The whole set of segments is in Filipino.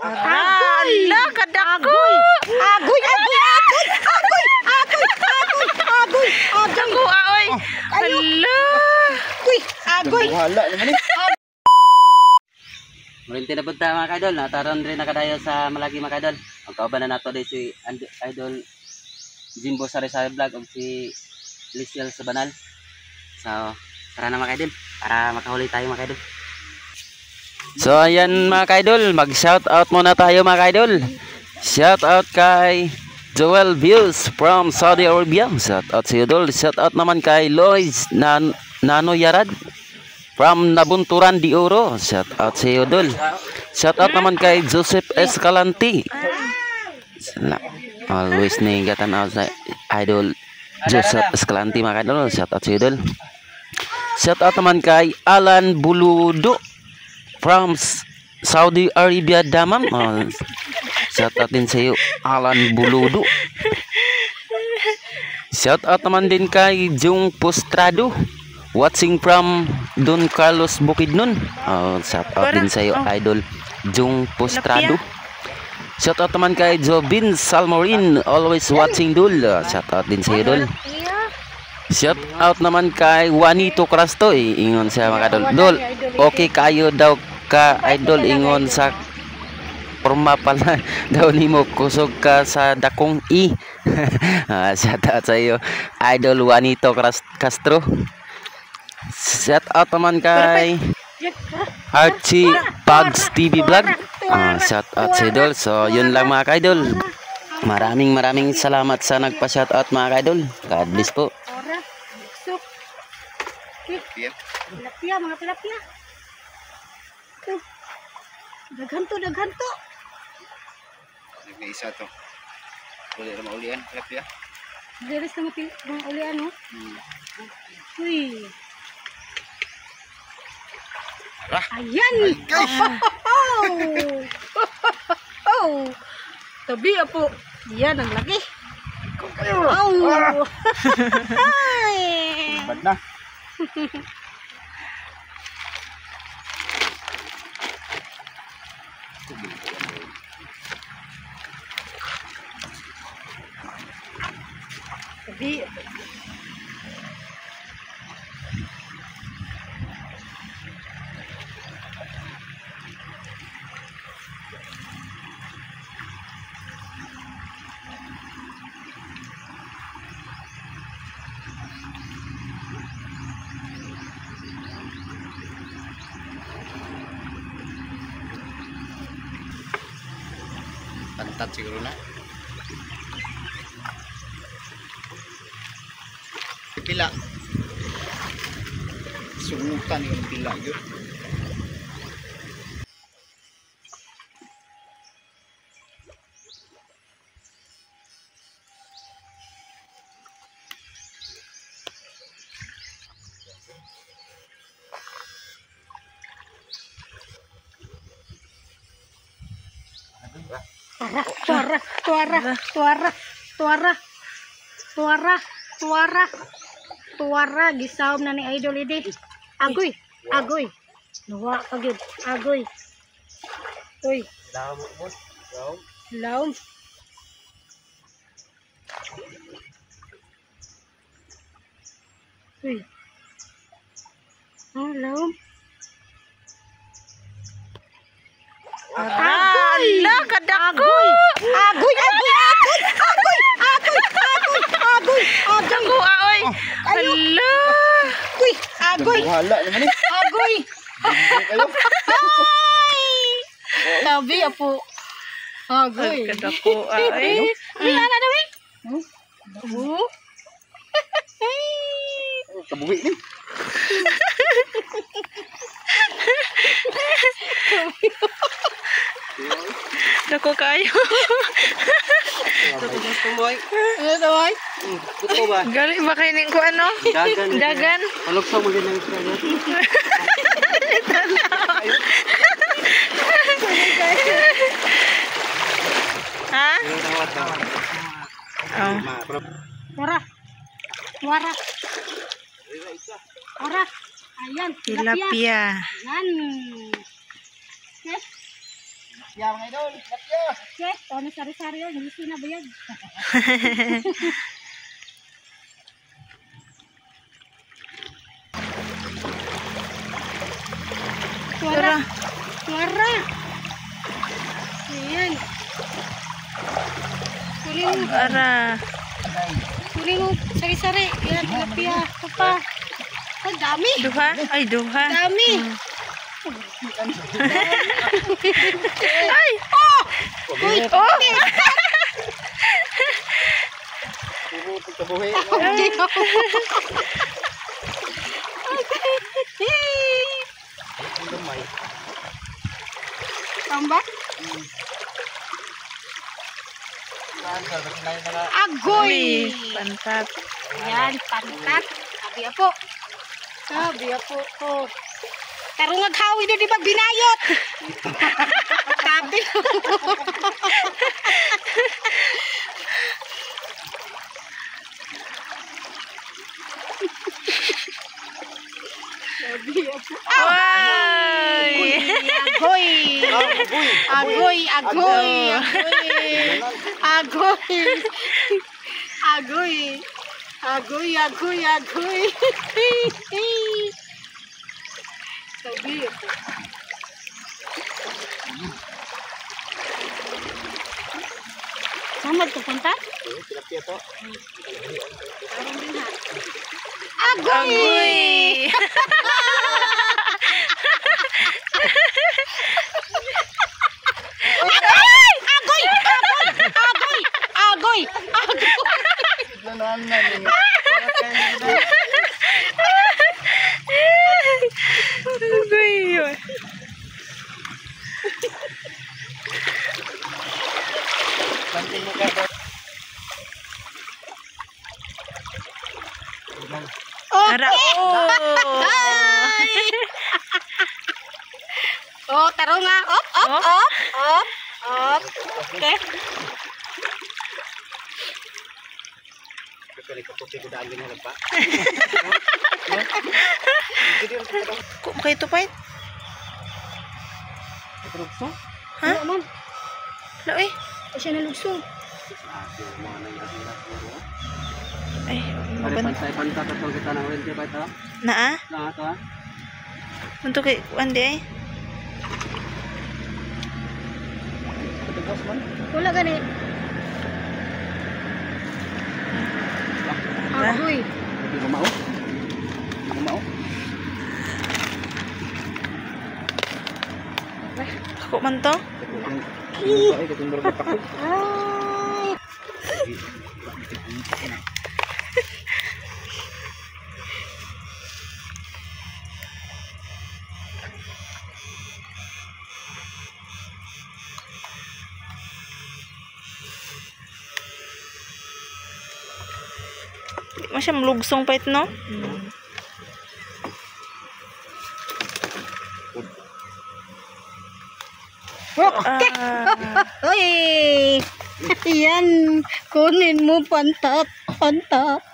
Ala, kadako. Agoy. Dako aoy. Ala. Agoy. Wala naman eh. Murinti na punta mga kaidol. Nataron rin nakadayo sa Malagi mga kaidol. Ang kauban na nato din si Idol Jimbo Sari-Sari Vlog o si Liciel Sabanal. So, tara na mga kaidol para makahuli tayo mga kaidol. So ayan mga kaidol, mag-shout out muna tayo mga kaidol. Shout out kay Joel Views from Saudi Arabia. Shout out si Idol. Shout out naman kay Lois Nano Yarad from Nabunturan di Oro. Shout out si Idol. Shout out naman kay Joseph Escalante. Always ningatan out sa Idol Joseph Escalante mga kaidol. Shout out si Idol. Shout out naman kay Alan Buludo from Saudi Arabia Damam. Shout out din sa iyo Alan Buludo. Shout out naman din kay Jung Postrado watching from Don Carlos Bukidnon. Shout out din sa iyo Idol Jung Postrado. Shout out naman kay Jobin Salmorin always watching Dul. Shout out din sa iyo Dul. Shout out naman kay Juanito Crastoy. Ingon siya mga idol. Dol, okay kayo daw ka idol ingon sa forma pala daw nimo kusog ka sa dakong i. Shout out sa iyo Idol Juanito Castro. Shout out naman kay Archie Pugs TV Vlog. Shout out sa idol. So yun lang mga idol. Maraming salamat sa nagpa-shout out mga idol. God bless po. Tilapia, mga tilapia. Daghan to. Nag-isa to. Uli na maulian. Tilapia. Diris na mga ulian, no? Uy. Ayan! Oh! Tabi po. Yan ang laki. Oh! Bad na. Tabi. Pantat siguro na. Pila. Sungutan yung pila yun. Tuara gisawom na ni Idol idi. Agoy. Nawa kagid. Agoy. Uy. Laom. Uy. Laom. Ala, kadako. Agoy. Dako aoy. Ala. Agoy. Wala naman eh. Agoy. Kayo. Tabi apo. Agoy. Kadako aoy. Lala daw eh. Kabuhi ni. Dako kayo. Ano daw ay? Buto ba? Gali ba kayo ko ano? Dagan. Paluksa mo din ng isra niya. Ha? Wara. Ayan, Tilapia. Yan. Tilapia mga idol. Tilapia. Yes, ano sari-sari yun. Hindi sinabayag. Tara. Suara. Ayan. Kuling mo. Ara. Kuling mo. Sari-sari. Yan, tilapia. Ito pa. Ang dami. Duha? Ay, duha. Dami. Ay! Oh! Uy, Oh! Puro kabuhi. Ang gamay. Tambak. Mga Agoy. Pantat. Ayan, pantat. Sabi po. Sabi po ko. Tarong aghawi na di ba binayot? Sabi ko. Sabi po. Ay! Agoy. Agoy, agoy, agoy. Agoy. Agoy, agoy, agoy. Sabi po. Saan magpupunta? tilapia to. Parang din ha. Agoy! Agoy! Agoy! Agoy! Agoy! Nanan na ni. Agoy! Panting mo ka. Ara. Oh! Oh, taro nga. Op, op, Op. op, op, op. Okay. Kasi ko puti ko daan ganyan pa. Kung kayo to fight? Terus Ha? Ano man? Wala eh. O siya nalugsong. Ay, Ada maban. pantai pantai atau kita nang rente pa ito. Naa? Na to. Untuk kay Wandi ay. Tegas man. Wala gani. Agoy. Hindi mo mao. Mo mao. Ako man to? Ay, katumbor ka pa. Ay. Masya melugsong pait no? Okay. Uy. Yan. Kunin mo pantat. Pantat.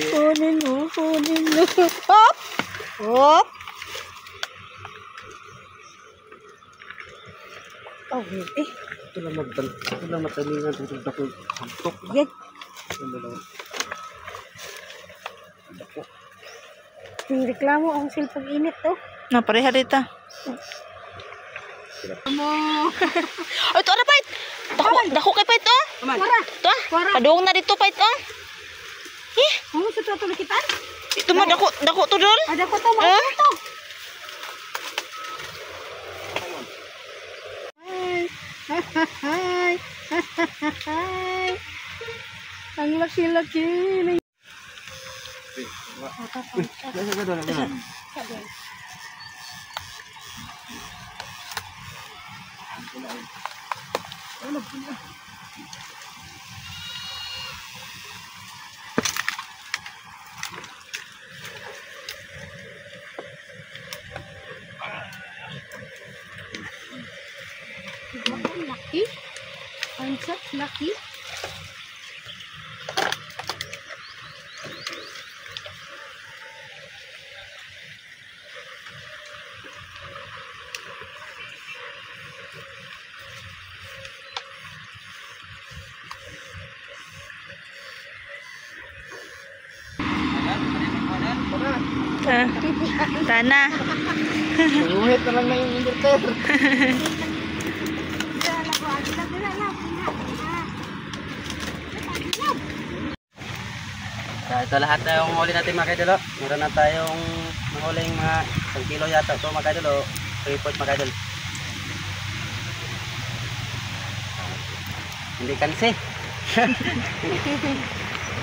Kunin mo. Kunin mo. Hop. Hop. Oh, eh. Ito lang matalingan tutug ako hantok. Yan. Yung reklamo ang silpag init to. Na pareha dito. Mo. Oh, ito na pait. Dako kay pait oh. Wara. Ito ah. Wara. Padung na dito pait oh. Eh, Ano sa to nakitan? ito mo dako to dol. Ada ko to mo. Eh? To. Hi. Hi. Ang laki-laki. Laki. Pansat laki. Tana. Nguhit na lang na yung inverter. Ito lahat na yung huli natin mga kaidol. Meron na tayong mahuling mga 1 kilo yata ito mga kaidol. 3 mga kaidol. Hindi kansi.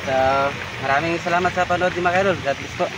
So, maraming salamat sa panood mga kaidol. God bless po.